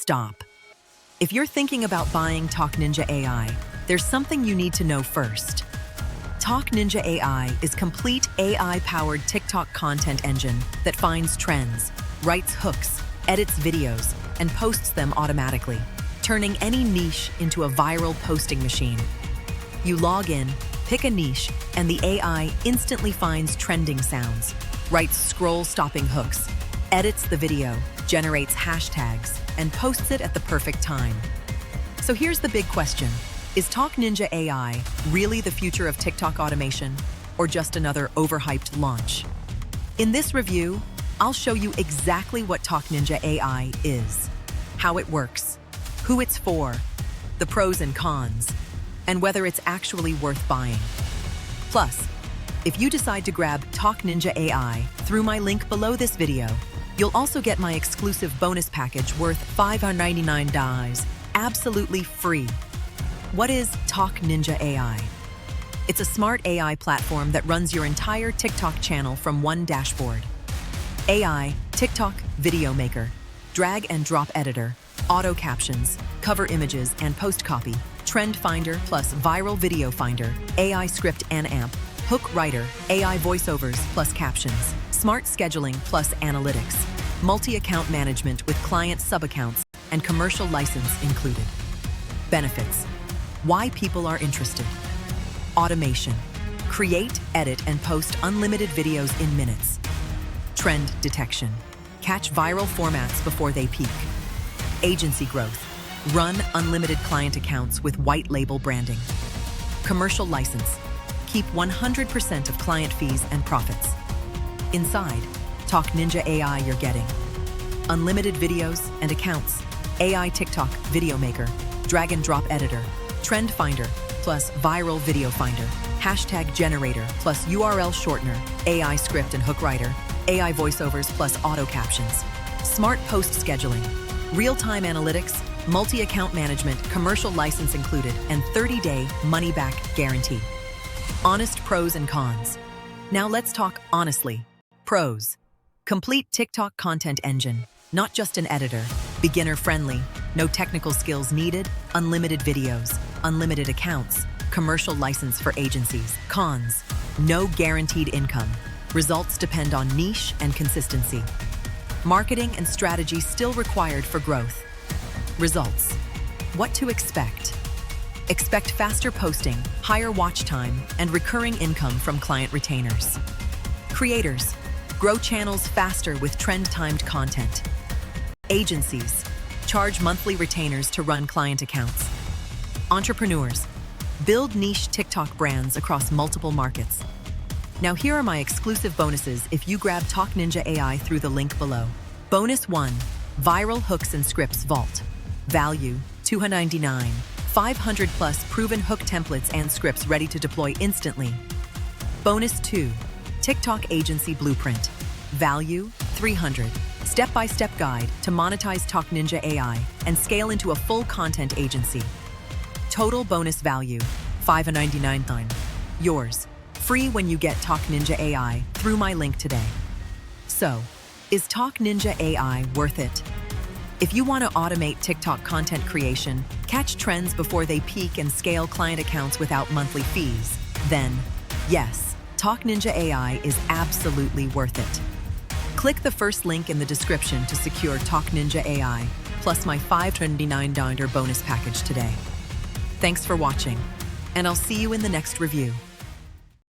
stop. If you're thinking about buying TokNinja AI, there's something you need to know first. TokNinja AI is complete AI-powered TikTok content engine that finds trends, writes hooks, edits videos, and posts them automatically, turning any niche into a viral posting machine. You log in, pick a niche, and the AI instantly finds trending sounds, writes scroll-stopping hooks, edits the video, generates hashtags, and posts it at the perfect time. So here's the big question. Is TokNinja AI really the future of TikTok automation, or just another overhyped launch? In this review, I'll show you exactly what TokNinja AI is, how it works, who it's for, the pros and cons, and whether it's actually worth buying. Plus, if you decide to grab TokNinja AI through my link below this video, you'll also get my exclusive bonus package worth $599, absolutely free. What is TokNinja AI? It's a smart AI platform that runs your entire TikTok channel from one dashboard. AI, TikTok Video Maker, Drag and Drop Editor, Auto Captions, Cover Images and Post Copy, Trend Finder plus Viral Video Finder, AI Script and AMP, Hook Writer, AI Voiceovers plus Captions, Smart Scheduling plus Analytics, Multi-Account Management with Client Sub-Accounts, and Commercial License included. Benefits. Why people are interested. Automation. Create, edit, and post unlimited videos in minutes. Trend detection. Catch viral formats before they peak. Agency growth. Run unlimited client accounts with white label branding. Commercial license. Keep 100% of client fees and profits. Inside, TokNinja AI you're getting. Unlimited videos and accounts. AI TikTok Video Maker, Drag and Drop Editor, Trend Finder, plus Viral Video Finder, Hashtag Generator, plus URL Shortener, AI Script and Hook Writer, AI Voiceovers plus Auto Captions, Smart Post Scheduling, Real-Time Analytics, Multi-Account Management, Commercial License included, and 30-day money-back guarantee. Honest pros and cons. Now let's talk honestly. Pros. Complete TikTok content engine, not just an editor. Beginner-friendly, no technical skills needed, unlimited videos, unlimited accounts, commercial license for agencies. Cons. No guaranteed income. Results depend on niche and consistency. Marketing and strategy still required for growth. Results. What to expect. Expect faster posting, higher watch time, and recurring income from client retainers. Creators. Grow channels faster with trend-timed content. Agencies. Charge monthly retainers to run client accounts. Entrepreneurs. Build niche TikTok brands across multiple markets. Now here are my exclusive bonuses if you grab TokNinja AI through the link below. Bonus 1. Viral Hooks and Scripts Vault. Value, $299. 500 plus proven hook templates and scripts ready to deploy instantly. Bonus 2. TikTok Agency Blueprint. Value, $300. Step-by-step guide to monetize TokNinja AI and scale into a full content agency. Total bonus value, $599. Yours. Free when you get TokNinja AI through my link today. So, is TokNinja AI worth it? If you want to automate TikTok content creation, catch trends before they peak and scale client accounts without monthly fees, then yes, TokNinja AI is absolutely worth it. Click the first link in the description to secure TokNinja AI, plus my $599 bonus package today. Thanks for watching, and I'll see you in the next review.